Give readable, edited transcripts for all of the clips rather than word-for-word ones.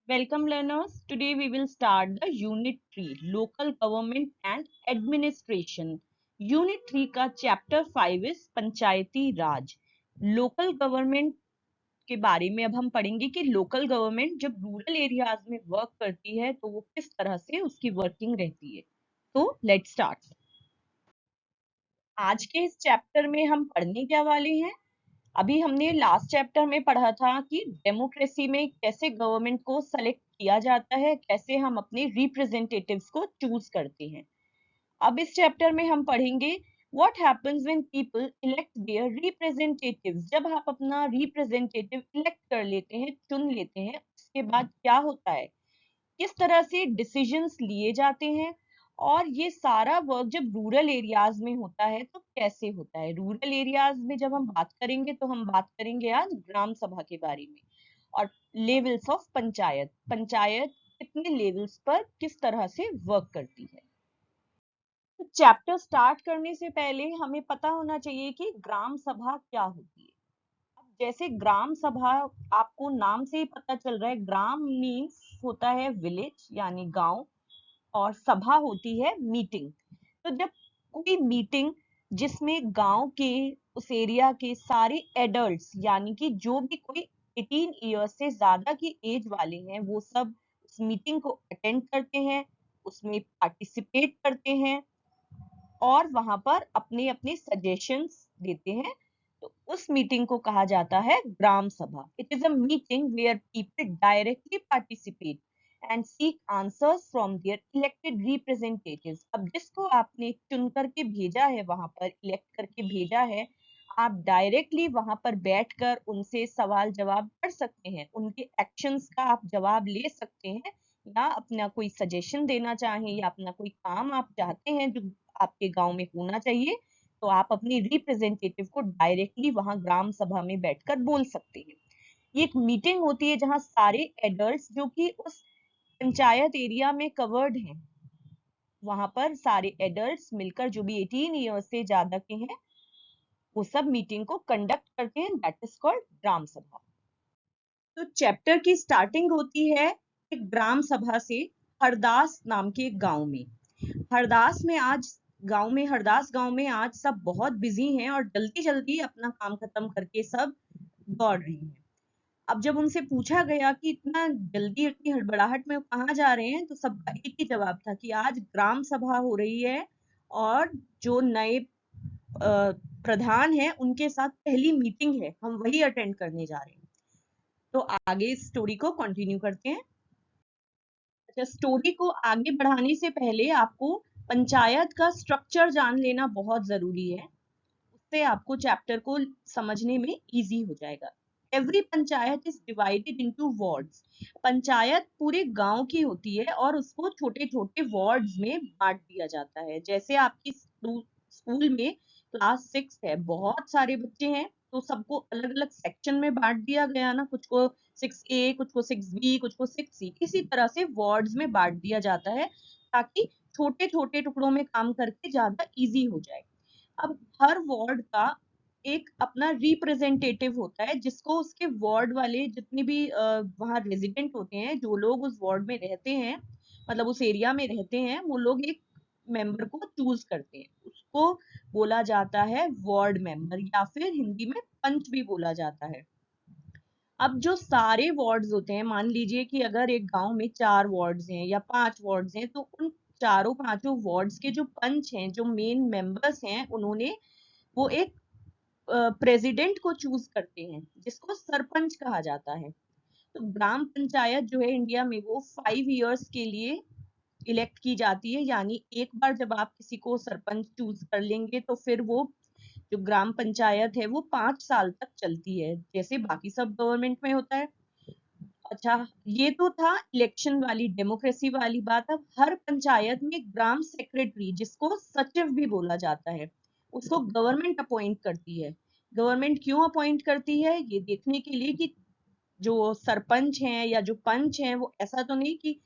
Welcome learners. Today we will start the Unit 3 Local Government and Administration. Unit 3 का Chapter 5 is Panchayati Raj. Local Government के बारे में अब हम पढ़ेंगे कि लोकल गवर्नमेंट जब रूरल एरियाज में वर्क करती है तो वो किस तरह से उसकी वर्किंग रहती है. तो लेट्स स्टार्ट. आज के इस चैप्टर में हम पढ़ने क्या वाले हैं. अभी हमने लास्ट चैप्टर में पढ़ा था कि डेमोक्रेसी में कैसे गवर्नमेंट को सेलेक्ट किया जाता है, कैसे हम अपने रिप्रेजेंटेटिव्स को चूज करते हैं. अब इस चैप्टर में हम पढ़ेंगे what happens when people elect their representatives. जब आप अपना रिप्रेजेंटेटिव इलेक्ट कर लेते हैं, चुन लेते हैं, उसके बाद क्या होता है, किस तरह से डिसीजंस लिए जाते हैं, और ये सारा वर्क जब रूरल एरियाज में होता है तो कैसे होता है. रूरल एरियाज में जब हम बात करेंगे तो हम बात करेंगे आज ग्राम सभा के बारे में और लेवल्स ऑफ पंचायत. पंचायत कितने लेवल्स पर किस तरह से वर्क करती है. तो चैप्टर स्टार्ट करने से पहले हमें पता होना चाहिए कि ग्राम सभा क्या होती है. अब जैसे ग्राम सभा, आपको नाम से ही पता चल रहा है, ग्राम मीन्स होता है विलेज यानी गांव, और सभा होती है मीटिंग. तो जब कोई मीटिंग जिसमें गांव के उस एरिया के सारे एडल्ट्स यानी कि जो भी कोई 18 ईयर्स से ज्यादा की एज वाले हैं वो सब उस मीटिंग को अटेंड करते हैं, उसमें पार्टिसिपेट करते हैं और वहां पर अपने अपने सजेशंस देते हैं, तो उस मीटिंग को कहा जाता है Gram Sabha. It is a meeting where people directly participate and seek answers from their elected representatives. अब जिसको आपने चुन करके भेजा है, वहां पर इलेक्ट करके भेजा है, आप डायरेक्टली वहां पर बैठकर उनसे सवाल जवाब कर सकते हैं, उनके एक्शंस का आप जवाब ले सकते हैं, या अपना कोई सजेशन देना चाहें या अपना कोई काम आप चाहते हैं जो आपके गांव में होना चाहिए, तो आप अपनी रिप्रेजेंटेटिव को डायरेक्टली वहां ग्राम सभा में बैठकर बोल सकते हैं. ये एक मीटिंग होती है जहां सारे एडल्ट्स जो कि उस पंचायत एरिया में कवर्ड हैं, वहां पर सारे एडल्ट्स मिलकर जो भी 18 ईयर्स से ज्यादा के हैं वो सब मीटिंग को कंडक्ट करते हैं. दैट इज कॉल्ड ग्राम सभा. तो चैप्टर की स्टार्टिंग होती है एक ग्राम सभा से हरदास नाम के एक गांव में. हरदास गांव में आज सब बहुत बिजी हैं और जल्दी जल्दी अपना काम खत्म करके सब दौड़ रहे हैं. अब जब उनसे पूछा गया कि इतना जल्दी इतनी हड़बड़ाहट में कहाँ जा रहे हैं, तो सबका एक ही जवाब था कि आज ग्राम सभा हो रही है और जो नए प्रधान है उनके साथ पहली मीटिंग है, हम वही अटेंड करने जा रहे हैं. तो आगे इस स्टोरी को कंटिन्यू करते हैं. अच्छा, स्टोरी को आगे बढ़ाने से पहले आपको पंचायत का स्ट्रक्चर जान लेना बहुत जरूरी है, उससे आपको चैप्टर को समझने में इजी हो जाएगा. Every panchayat is divided into wards. Panchayat पूरे गांव की होती है और उसको छोटे छोटे वार्ड्स में बांट दिया जाता है. जैसे आपकी स्कूल में क्लास 6 है, बहुत सारे बच्चे हैं, तो सबको अलग अलग सेक्शन में बांट दिया गया ना, कुछ को 6A, कुछ को 6B, कुछ को 6C. इसी तरह से वार्ड्स में बांट दिया जाता है ताकि छोटे छोटे टुकड़ों में काम करके ज्यादा इजी हो जाए. अब हर वार्ड का एक अपना रिप्रेजेंटेटिव होता है जिसको उसके वार्ड वाले जितने भी वहाँ रेजिडेंट होते हैं, जो लोग उस वार्ड में रहते हैं, मतलब उस एरिया में रहते हैं, वो लोग एक मेंबर को चूज करते हैं. उसको बोला जाता है वार्ड मेंबर या फिर हिंदी में पंच भी बोला जाता है. अब जो सारे वार्ड्स होते हैं, मान लीजिए कि अगर एक गांव में 4 वार्ड्स हैं या 5 वार्ड्स हैं, तो उन चारों पांचों वार्ड्स के जो पंच हैं, जो मेन मेंबर्स हैं, उन्होंने वो एक प्रेसिडेंट को चूज करते हैं जिसको सरपंच कहा जाता है. तो ग्राम पंचायत जो है इंडिया में वो 5 इयर्स के लिए इलेक्ट की जाती है, यानी एक बार जब आप किसी को सरपंच चूज कर लेंगे तो फिर वो जो ग्राम पंचायत है वो 5 साल तक चलती है, जैसे बाकी सब गवर्नमेंट में होता है. अच्छा, ये तो था इलेक्शन वाली डेमोक्रेसी वाली बात. अब हर पंचायत में ग्राम सेक्रेटरी, जिसको सचिव भी बोला जाता है, उसको गवर्नमेंट अपॉइंट करती है. गवर्नमेंट क्यों अपॉइंट करती है, ये देखने के लिए कि जो सरपंच हैं या जो पंच हैं वो ऐसा तो नहीं कि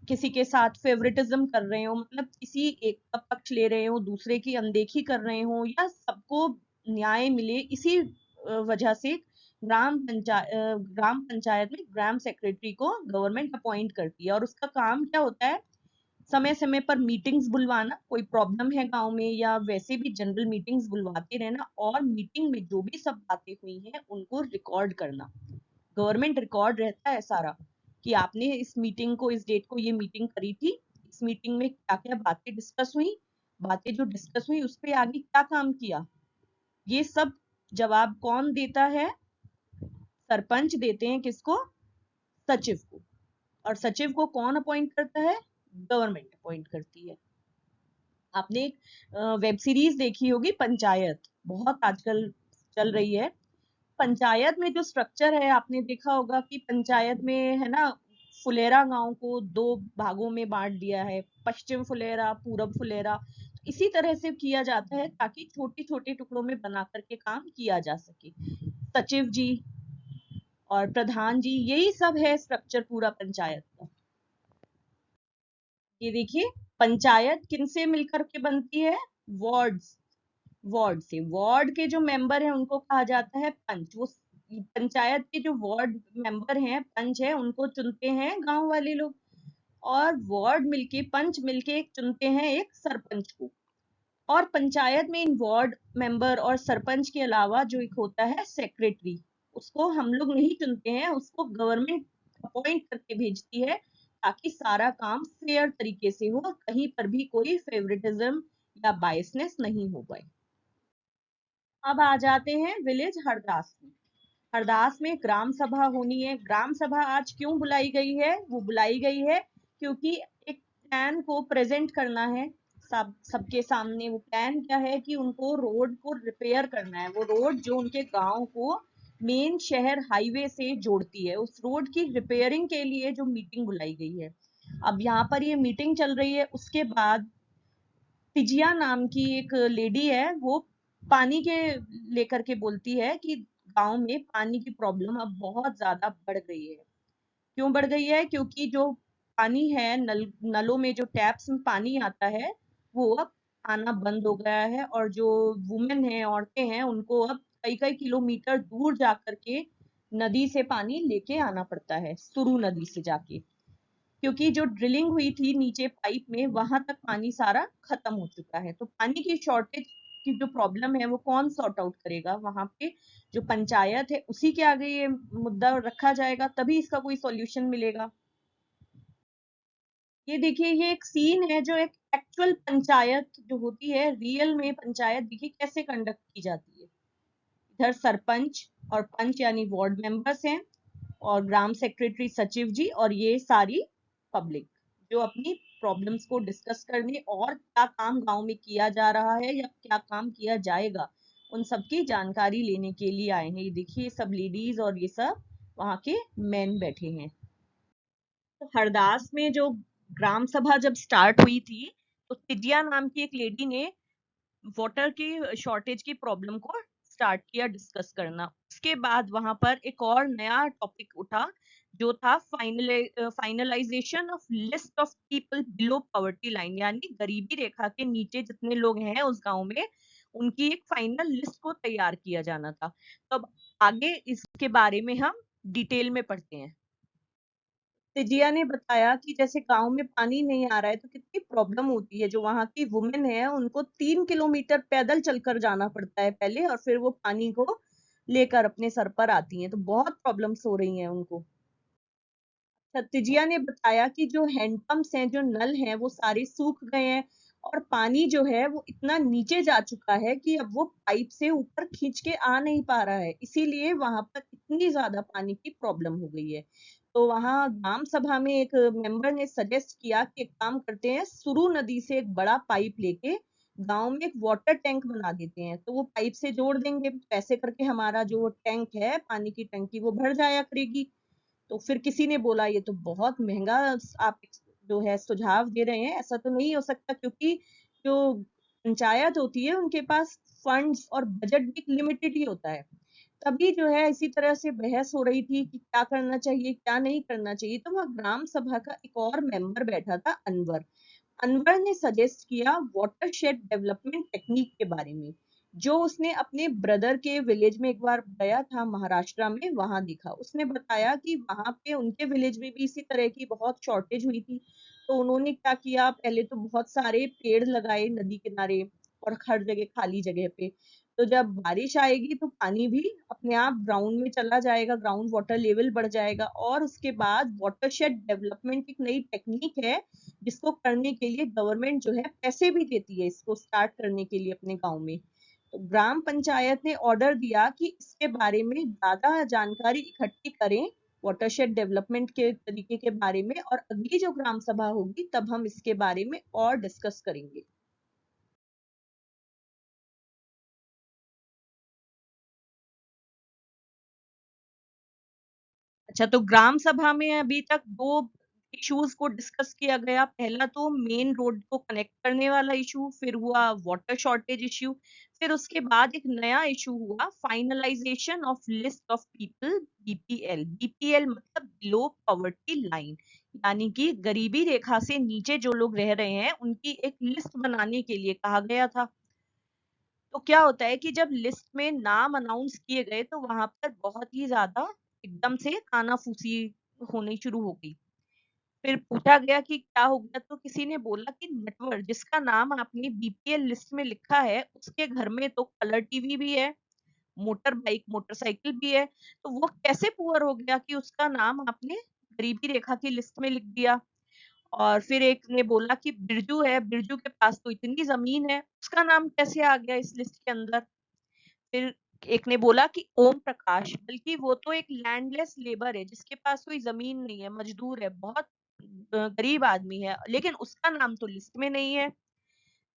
किसी के साथ फेवरेटिज्म कर रहे हो, मतलब किसी एक का पक्ष ले रहे हो, दूसरे की अनदेखी कर रहे हो, या सबको न्याय मिले, इसी वजह से ग्राम पंचायत में ग्राम सेक्रेटरी को गवर्नमेंट अपॉइंट करती है और उसका काम क्या होता है, समय समय पर मीटिंग्स बुलवाना, कोई प्रॉब्लम है गांव में या वैसे भी जनरल मीटिंग्स बुलवाते रहना, और मीटिंग में जो भी सब बातें हुई हैं उनको रिकॉर्ड करना। गवर्नमेंट रिकॉर्ड रहता है सारा कि आपने इस मीटिंग को, इस डेट को ये मीटिंग करी थी, इस मीटिंग में क्या क्या बातें डिस्कस हुई, बातें जो डिस्कस हुई उस पे आगे क्या काम किया। ये सब जवाब कौन देता है? सरपंच देते हैं। किसको? सचिव को। और सचिव को कौन अपॉइंट करता है? गवर्नमेंट अपॉइंट करती है। आपने एक वेब सीरीज देखी होगी पंचायत, बहुत आजकल चल रही है। पंचायत में जो स्ट्रक्चर है, आपने देखा होगा कि पंचायत में है ना, फुलेरा गांव को दो भागों में बांट दिया है, पश्चिम फुलेरा, पूरब फुलेरा। इसी तरह से किया जाता है ताकि छोटे छोटे टुकड़ों में बना करके काम किया जा सके। सचिव जी और प्रधान जी, यही सब है स्ट्रक्चर पूरा पंचायत का। ये देखिए, पंचायत किनसे मिलकर के बनती है? वार्ड्स। वार्ड से, वार्ड के जो मेंबर हैं उनको कहा जाता है पंच। वो पंचायत के जो वार्ड मेंबर हैं, पंच है, उनको चुनते हैं गांव वाले लोग। और वार्ड मिलके, पंच मिलके एक चुनते हैं एक सरपंच को। और पंचायत में इन वार्ड मेंबर और सरपंच के अलावा जो एक होता है सेक्रेटरी, उसको हम लोग नहीं चुनते हैं, उसको गवर्नमेंट अपॉइंट करके भेजती है ताकि सारा काम फेयर तरीके से हो, कहीं पर भी कोई फेवरेटिज्म या बायसनेस नहीं हो पाए। अब आ जाते हैं विलेज हरदास में। हरदास में ग्राम सभा होनी है। ग्राम सभा आज क्यों बुलाई गई है? वो बुलाई गई है क्योंकि एक प्लान को प्रेजेंट करना है सबके सामने। वो प्लान क्या है कि उनको रोड को रिपेयर करना है। वो रोड जो उनके गांव को मेन शहर हाईवे से जोड़ती है, उस रोड की रिपेयरिंग के लिए जो मीटिंग बुलाई गई है। अब यहाँ पर ये मीटिंग चल रही है, उसके बाद तिजिया नाम की एक लेडी है, वो पानी के लेकर के बोलती है कि गांव में पानी की प्रॉब्लम अब बहुत ज्यादा बढ़ गई है। क्यों बढ़ गई है? क्योंकि जो पानी है, नलों में जो टैप्स में पानी आता है, वो अब आना बंद हो गया है। और जो वुमेन है, औरतें हैं, उनको अब कई कई किलोमीटर दूर जा करके नदी से पानी लेके आना पड़ता है, सुरु नदी से जाके। क्योंकि जो ड्रिलिंग हुई थी नीचे पाइप में, वहां तक पानी सारा खत्म हो चुका है। तो पानी की शॉर्टेज की जो प्रॉब्लम है वो कौन सॉर्ट आउट करेगा? वहां पे जो पंचायत है उसी के आगे ये मुद्दा रखा जाएगा, तभी इसका कोई सॉल्यूशन मिलेगा। ये देखिए, ये एक सीन है जो एक एक्चुअल पंचायत जो होती है, रियल में पंचायत देखिए कैसे कंडक्ट की जाती है। इधर सरपंच और पंच यानी वार्ड मेंबर्स हैं, और ग्राम सेक्रेटरी, सचिव जी, और ये सारी पब्लिक जो अपनी प्रॉब्लम्स को डिस्कस करने और क्या काम गांव में किया जा रहा है या क्या काम किया जाएगा, उन सब की जानकारी लेने के लिए आए हैं। ये देखिए, सब लेडीज और ये सब वहां के मैन बैठे हैं। तो हरदास में जो ग्राम सभा जब स्टार्ट हुई थी, तो तिडिया नाम की एक लेडी ने वाटर की शॉर्टेज की प्रॉब्लम को स्टार्ट किया डिस्कस करना। उसके बाद वहां पर एक और नया टॉपिक उठा, जो था finalisation of list of people below poverty line, यानी गरीबी रेखा के नीचे जितने लोग हैं उस गांव में, उनकी एक फाइनल लिस्ट को तैयार किया जाना था। तो अब आगे इसके बारे में हम डिटेल में पढ़ते हैं। सिजिया ने बताया कि जैसे गांव में पानी नहीं आ रहा है तो कितनी प्रॉब्लम होती है। जो वहां की वुमेन है, उनको 3 किलोमीटर पैदल चलकर जाना पड़ता है पहले, और फिर वो पानी को लेकर अपने सर पर आती हैं। तो बहुत प्रॉब्लम्स हो रही हैं उनको। सत्यजिया ने बताया कि जो हैंडपंप्स हैं, जो नल हैं, वो सारे सूख गए हैं, और पानी जो है वो इतना नीचे जा चुका है कि अब वो पाइप से ऊपर खींच के आ नहीं पा रहा है। इसीलिए वहां पर इतनी ज्यादा पानी की प्रॉब्लम हो गई है। तो वहां ग्राम सभा में एक मेंबर ने सजेस्ट किया कि एक काम करते हैं, सुरु नदी से एक बड़ा पाइप लेके गांव में एक वाटर टैंक बना देते हैं। तो वो पाइप से जोड़ देंगे, पैसे करके हमारा जो टैंक है, पानी की टंकी, वो भर जाया करेगी। तो फिर किसी ने बोला ये तो बहुत महंगा आप जो है सुझाव दे रहे हैं, ऐसा तो नहीं हो सकता, क्योंकि जो पंचायत होती है उनके पास फंड्स और बजट भी लिमिटेड ही होता है। तभी जो है इसी तरह से बहस हो रही थी कि क्या करना चाहिए क्या नहीं करना चाहिए। तो वह ग्राम सभा का एक और मेंबर बैठा था, अनवर। अनवर ने सजेस्ट किया वाटरशेड डेवलपमेंट टेक्निक के बारे में, जो उसने अपने ब्रदर के विलेज में एक बार गया था महाराष्ट्र में, वहां देखा। उसने बताया कि वहां पे उनके विलेज में भी इसी तरह की बहुत शॉर्टेज हुई थी। तो उन्होंने क्या किया, पहले तो बहुत सारे पेड़ लगाए नदी किनारे और हर जगह खाली जगह पे। तो जब बारिश आएगी तो पानी भी अपने आप ग्राउंड में चला जाएगा, ग्राउंड वाटर लेवल बढ़ जाएगा। और उसके बाद वाटरशेड डेवलपमेंट एक नई टेक्निक है, जिसको करने के लिए गवर्नमेंट जो है पैसे भी देती है, इसको स्टार्ट करने के लिए अपने गांव में। तो ग्राम पंचायत ने ऑर्डर दिया कि इसके बारे में ज्यादा जानकारी इकट्ठी करें, वाटरशेड डेवलपमेंट के तरीके के बारे में, और अगली जो ग्राम सभा होगी तब हम इसके बारे में और डिस्कस करेंगे। अच्छा, तो ग्राम सभा में अभी तक दो इश्यूज को डिस्कस किया गया। पहला तो मेन रोड को कनेक्ट करने वाला इशू, फिर हुआ वाटर शॉर्टेज इश्यू, फिर उसके बाद एक नया इशू हुआ finalisation of list of people, BPL. BPL मतलब बिलो पॉवर्टी लाइन, यानी कि गरीबी रेखा से नीचे जो लोग रह रहे हैं उनकी एक लिस्ट बनाने के लिए कहा गया था। तो क्या होता है कि जब लिस्ट में नाम अनाउंस किए गए तो वहां पर बहुत ही ज्यादा एकदम से कानाफूसी होनी शुरू हो गई। फिर पूछा गया कि क्या हो गया, तो किसी ने बोला कि नेटवर्क जिसका नाम आपने बीपीएल लिस्ट में लिखा है उसके घर में तो कलर टीवी भी है, मोटर बाइक मोटरसाइकिल भी है, तो वो कैसे पुअर हो गया कि उसका नाम आपने गरीबी रेखा की लिस्ट में लिख दिया। और फिर एक ने बोला कि बिरजू है, बिरजू के पास तो इतनी जमीन है, उसका नाम कैसे आ गया इस लिस्ट के अंदर। फिर एक ने बोला कि ओम प्रकाश, बल्कि वो तो एक लैंडलेस लेबर है जिसके पास कोई जमीन नहीं है, मजदूर है, बहुत गरीब आदमी है, लेकिन उसका नाम तो लिस्ट में नहीं है।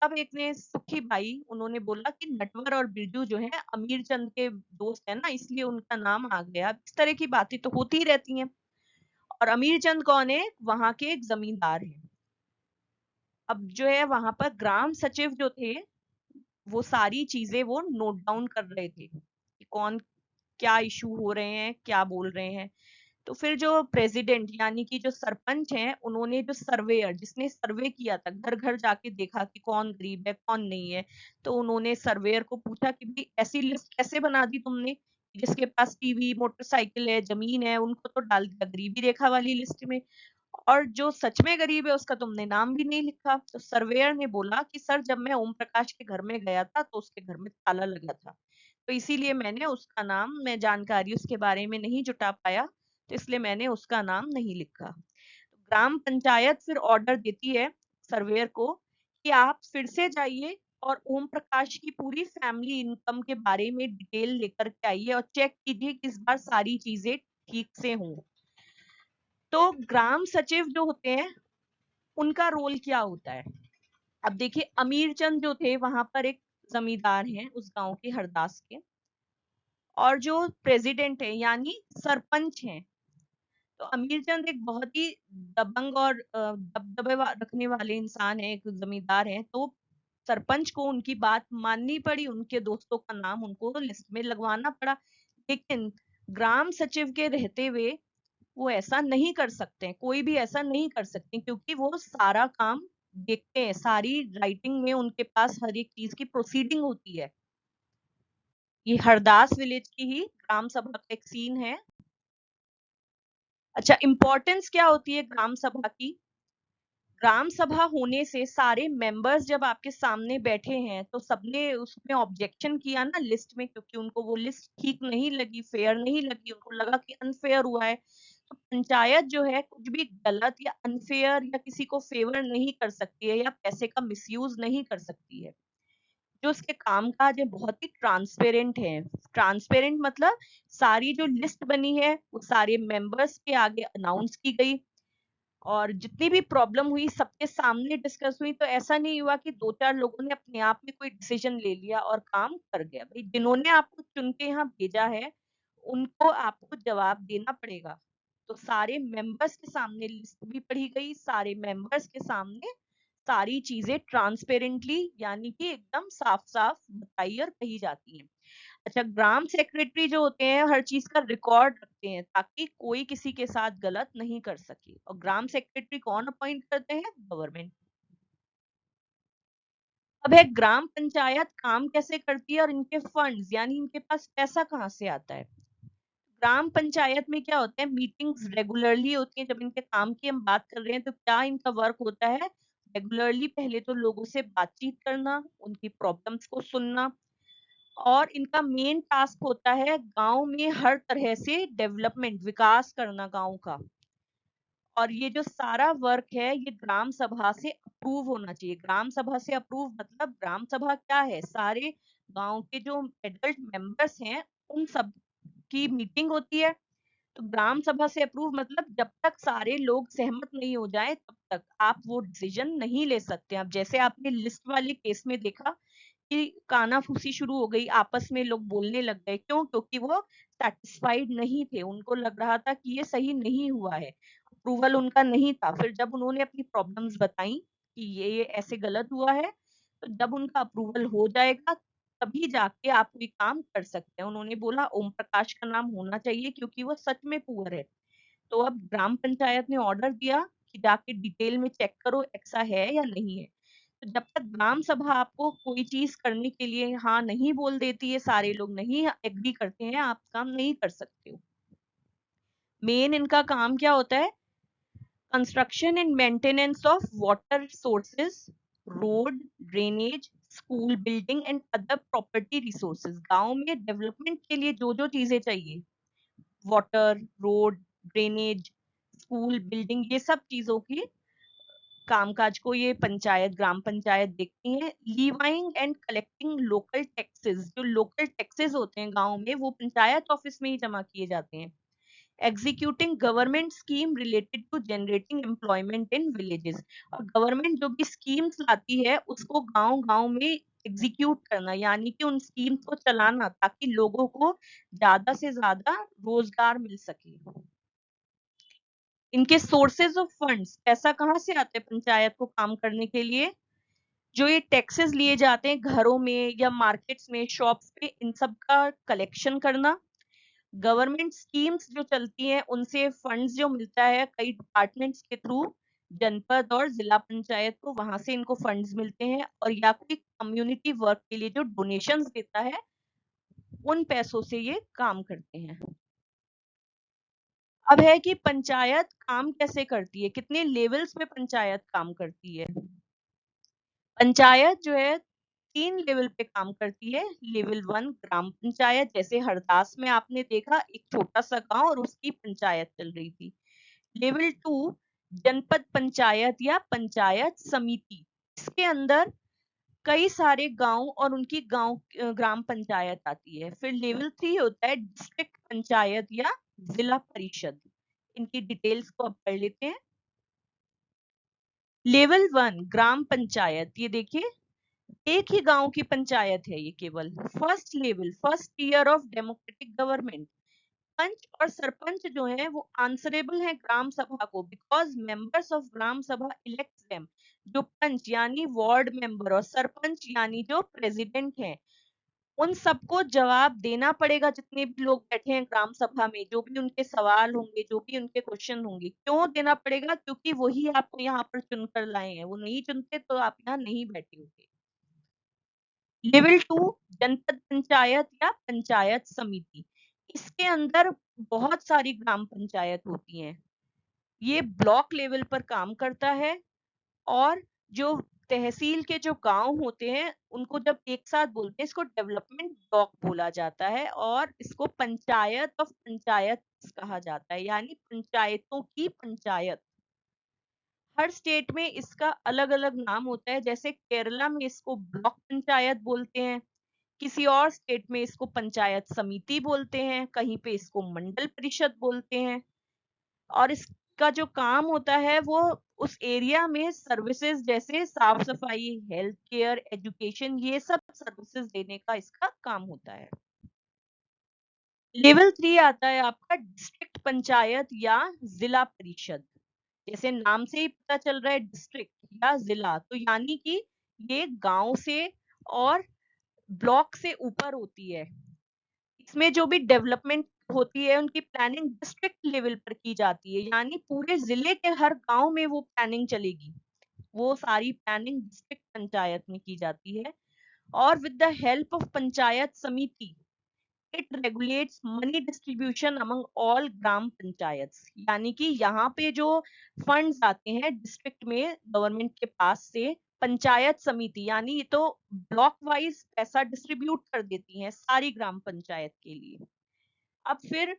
अब एक ने सुखी भाई, उन्होंने बोला कि नटवर और बिरजू जो है अमीर चंद के दोस्त है ना, इसलिए उनका नाम आ गया। इस तरह की बातें तो होती ही रहती हैं। और अमीर चंद कौन है, वहां के एक जमींदार हैं। अब जो है वहां पर ग्राम सचिव जो थे, वो सारी चीजें वो नोट डाउन कर रहे थे कि कौन क्या इशू हो रहे हैं, क्या बोल रहे हैं। तो फिर जो प्रेसिडेंट यानी कि जो सरपंच हैं, उन्होंने जो सर्वेयर जिसने सर्वे किया था, घर घर जाके देखा कि कौन गरीब है कौन नहीं है, तो उन्होंने सर्वेयर को पूछा कि भाई ऐसी लिस्ट कैसे बना दी तुमने, जिसके पास टीवी मोटरसाइकिल है जमीन है उनको तो डाल दिया गरीबी रेखा वाली लिस्ट में, और जो सच में गरीब है उसका तुमने नाम भी नहीं लिखा। तो सर्वेयर ने बोला कि सर जब मैं ओम प्रकाश के घर में गया था तो उसके घर में ताला लगा था, तो इसीलिए मैंने उसका नाम, मैं जानकारी उसके बारे में नहीं जुटा पाया, तो इसलिए मैंने उसका नाम नहीं लिखा। तो ग्राम पंचायत फिर ऑर्डर देती है सर्वेयर को कि आप फिर से जाइए और ओम प्रकाश की पूरी फैमिली इनकम के बारे में डिटेल लेकर के आइए और चेक कीजिए कि इस बार सारी चीजें ठीक से हों। तो ग्राम सचिव जो होते हैं उनका रोल क्या होता है। अब देखिए, अमीर चंद जो थे वहां पर एक जमींदार हैं उस गांव के, हरदास के, और जो प्रेसिडेंट है यानी सरपंच हैं, तो अमीर चंद एक बहुत ही दबंग और दबदबे रखने वाले इंसान है, एक जमींदार है। तो सरपंच को उनकी बात माननी पड़ी, उनके दोस्तों का नाम उनको लिस्ट में लगवाना पड़ा। लेकिन ग्राम सचिव के रहते हुए वो ऐसा नहीं कर सकते हैं, कोई भी ऐसा नहीं कर सकते, क्योंकि वो सारा काम देखते हैं, सारी राइटिंग में उनके पास हर एक चीज की प्रोसीडिंग होती है। ये हरदास विलेज की ही ग्राम सभा का एक सीन है। अच्छा, इंपॉर्टेंस क्या होती है ग्राम सभा की। ग्राम सभा होने से सारे मेंबर्स जब आपके सामने बैठे हैं तो सबने उसमें ऑब्जेक्शन किया ना लिस्ट में, क्योंकि उनको वो लिस्ट ठीक नहीं लगी, फेयर नहीं लगी, उनको लगा कि अनफेयर हुआ है। तो पंचायत जो है कुछ भी गलत या अनफेयर या किसी को फेवर नहीं कर सकती है या पैसे का मिसयूज नहीं कर सकती है। जो उसके कामकाज है बहुत ही ट्रांसपेरेंट है। ट्रांसपेरेंट मतलब सारी जो लिस्ट बनी है वो सारे मेंबर्स के आगे अनाउंस की गई, और जितनी भी प्रॉब्लम हुई सबके सामने डिस्कस हुई। तो ऐसा नहीं हुआ कि दो चार लोगों ने अपने आप में कोई डिसीजन ले लिया और काम कर गया। भाई जिन्होंने आपको चुन के यहाँ भेजा है उनको आपको जवाब देना पड़ेगा। तो सारे मेंबर्स के सामने लिस्ट भी पढ़ी गई, सारे मेंबर्स के सामने सारी चीजें ट्रांसपेरेंटली यानी कि एकदम साफ साफ बताई और कही जाती हैं। अच्छा, ग्राम सेक्रेटरी जो होते हैं हर चीज का रिकॉर्ड रखते हैं ताकि कोई किसी के साथ गलत नहीं कर सके। और ग्राम सेक्रेटरी कौन अपॉइंट करते हैं, गवर्नमेंट। अब है ग्राम पंचायत काम कैसे करती है और इनके फंड्स यानी इनके पास पैसा कहाँ से आता है। ग्राम पंचायत में क्या होता है, मीटिंग्स रेगुलरली होती हैं। जब इनके काम की हम बात कर रहे हैं तो क्या इनका वर्क होता है, रेगुलरली पहले तो लोगों से बातचीत करना, उनकी प्रॉब्लम्स को सुनना, और इनका मेन टास्क होता है गांव में हर तरह से डेवलपमेंट, विकास करना गांव का। और ये जो सारा वर्क है ये ग्राम सभा से अप्रूव होना चाहिए। ग्राम सभा से अप्रूव मतलब ग्राम सभा क्या है, सारे गांव के जो एडल्ट मेंबर्स हैं उन सब की मीटिंग होती है। तो ग्राम सभा से अप्रूव मतलब जब तक सारे लोग सहमत नहीं हो जाए तब तक आप वो डिसीजन नहीं ले सकते। अब जैसे आपने लिस्ट वाले केस में देखा कि कानाफूसी शुरू हो गई, आपस में लोग बोलने लग गए, क्यों? क्योंकि वो सेटिस्फाइड नहीं थे, उनको लग रहा था कि ये सही नहीं हुआ है, अप्रूवल उनका नहीं था। फिर जब उन्होंने अपनी प्रॉब्लम्स बताई कि ये ऐसे गलत हुआ है, तो जब उनका अप्रूवल हो जाएगा तभी जाके आप कोई काम कर सकते हैं। उन्होंने बोला ओम प्रकाश का नाम होना चाहिए क्योंकि वो सच में पुअर है। तो अब ग्राम पंचायत ने ऑर्डर दिया कि जाके डिटेल में चेक करो ऐसा है या नहीं है। तो जब तक ग्राम सभा आपको कोई चीज करने के लिए हाँ नहीं बोल देती है, सारे लोग नहीं एग्री करते हैं, आप काम नहीं कर सकते हो। मेन इनका काम क्या होता है, construction and maintenance of water sources, road, drainage, school building and other property resources. गांव में डेवलपमेंट के लिए जो जो चीजें चाहिए, water, road, drainage, school building, ये सब चीजों की कामकाज को ये पंचायत, ग्राम पंचायत देखती है। लीवाइंग एंड कलेक्टिंग लोकल टैक्सेस, जो लोकल टैक्सेस होते हैं गांव में वो पंचायत ऑफिस में ही जमा किए जाते हैं। Executing government scheme related to generating employment in villages, और गवर्नमेंट जो भी स्कीम्स लाती है उसको गांव गांव में एग्जीक्यूट करना, यानी कि उन स्कीम्स को चलाना ताकि लोगों को ज्यादा से ज्यादा रोजगार मिल सके। इनके सोर्सेज ऑफ फंड्स, पैसा कहाँ से आता है पंचायत को काम करने के लिए, जो ये टैक्सेस लिए जाते हैं घरों में या मार्केट्स में, शॉप्स पे, इन सब का कलेक्शन करना। गवर्नमेंट स्कीम्स जो चलती हैं उनसे फंड्स जो मिलता है कई डिपार्टमेंट्स के थ्रू, जनपद और जिला पंचायत को, वहां से इनको फंड्स मिलते हैं। और या कोई कम्युनिटी वर्क के लिए जो डोनेशंस देता है उन पैसों से ये काम करते हैं। अब है कि पंचायत काम कैसे करती है, कितने लेवल्स पे पंचायत काम करती है। पंचायत जो है 3 लेवल पे काम करती है। लेवल 1 ग्राम पंचायत, जैसे हरदास में आपने देखा एक छोटा सा गांव और उसकी पंचायत चल रही थी। लेवल 2 जनपद पंचायत या पंचायत समिति, इसके अंदर कई सारे गांव और उनकी गांव ग्राम पंचायत आती है। फिर लेवल 3 होता है डिस्ट्रिक्ट पंचायत या जिला परिषद। इनकी डिटेल्स को अब पढ़ लेते हैं। लेवल 1 ग्राम पंचायत, ये देखिए एक ही गांव की पंचायत है ये केवल। First level, first year of democratic government, panch और सरपंच जो है वो आंसरेबल है ग्राम सभा को, बिकॉज मेंबर्स ऑफ ग्राम सभा इलेक्ट देम। जो पंच यानी वार्ड मेंबर और सरपंच यानी जो प्रेसिडेंट है, उन सबको जवाब देना पड़ेगा। जितने भी लोग बैठे हैं ग्राम सभा में, जो भी उनके सवाल होंगे, जो भी उनके क्वेश्चन होंगे, क्यों देना पड़ेगा? क्योंकि वही आपको यहाँ पर चुनकर लाए हैं, वो नहीं चुनते तो आप यहाँ नहीं बैठे होंगे। लेवल 2 जनपद पंचायत या पंचायत समिति, इसके अंदर बहुत सारी ग्राम पंचायत होती हैं। ये ब्लॉक लेवल पर काम करता है, और जो तहसील के जो गांव होते हैं उनको जब एक साथ बोलते हैं इसको डेवलपमेंट ब्लॉक बोला जाता है, और इसको पंचायत ऑफ पंचायत कहा जाता है, यानी पंचायतों की पंचायत। हर स्टेट में इसका अलग अलग नाम होता है, जैसे केरला में इसको ब्लॉक पंचायत बोलते हैं, किसी और स्टेट में इसको पंचायत समिति बोलते हैं, कहीं पे इसको मंडल परिषद बोलते हैं। और इसका जो काम होता है वो उस एरिया में सर्विसेज जैसे साफ सफाई, हेल्थ केयर, एजुकेशन, ये सब सर्विसेज देने का इसका काम होता है। लेवल 3 आता है आपका डिस्ट्रिक्ट पंचायत या जिला परिषद। जैसे नाम से ही पता चल रहा है डिस्ट्रिक्ट या जिला, तो यानी कि ये गांव से और ब्लॉक से ऊपर होती है। इसमें जो भी डेवलपमेंट होती है उनकी प्लानिंग डिस्ट्रिक्ट लेवल पर की जाती है, यानी पूरे जिले के हर गांव में वो प्लानिंग चलेगी। वो सारी प्लानिंग डिस्ट्रिक्ट पंचायत में की जाती है। और with the help of panchayat samiti it regulates money distribution among all gram panchayat. यानी कि यहाँ पे जो फंड्स आते हैं डिस्ट्रिक्ट में गवर्नमेंट के पास से, पंचायत समिति यानी ये तो ब्लॉक वाइज पैसा डिस्ट्रीब्यूट कर देती हैं सारी ग्राम पंचायत के लिए। अब फिर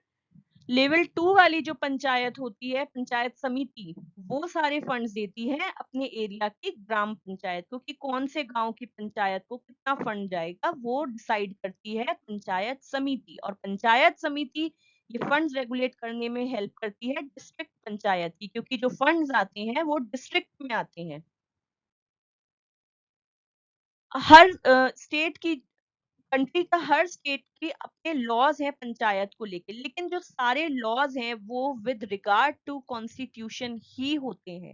लेवल 2 वाली जो पंचायत होती है, पंचायत समिति, वो सारे फंड्स देती है अपने एरिया की ग्राम पंचायत को कि कौन से गांव की पंचायत को कितना फंड जाएगा, वो डिसाइड करती है पंचायत समिति। और पंचायत समिति ये फंड्स रेगुलेट करने में हेल्प करती है डिस्ट्रिक्ट पंचायत की, क्योंकि जो फंड्स आते हैं वो डिस्ट्रिक्ट में आते हैं। हर स्टेट की, कंट्री का हर स्टेट के अपने लॉज हैं पंचायत को लेके, लेकिन जो सारे लॉज हैं वो विद रिगार्ड टू कॉन्स्टिट्यूशन ही होते हैं।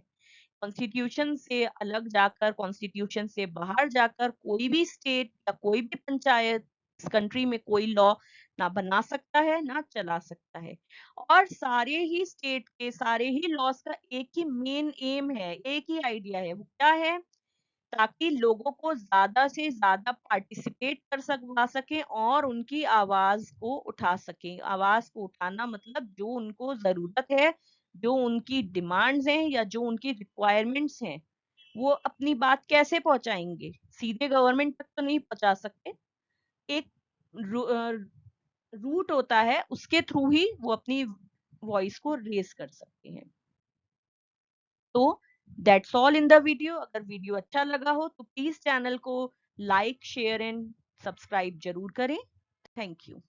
कॉन्स्टिट्यूशन से अलग जाकर, कॉन्स्टिट्यूशन से बाहर जाकर कोई भी स्टेट या कोई भी पंचायत इस कंट्री में कोई लॉ ना बना सकता है ना चला सकता है। और सारे ही स्टेट के सारे ही लॉज का एक ही मेन एम है, एक ही आइडिया है, वो क्या है, ताकि लोगों को ज्यादा से ज्यादा पार्टिसिपेट कर सकवा सके और उनकी आवाज को उठा सके। आवाज को उठाना मतलब जो उनको जरूरत है, जो उनकी डिमांड्स हैं या जो उनकी रिक्वायरमेंट्स हैं, वो अपनी बात कैसे पहुंचाएंगे, सीधे गवर्नमेंट तक तो नहीं पहुंचा सकते। एक रूट होता है, उसके थ्रू ही वो अपनी वॉइस को रेज कर सकते हैं। तो that's all in the video. अगर वीडियो अच्छा लगा हो तो प्लीज चैनल को लाइक शेयर एंड सब्सक्राइब जरूर करें। Thank you.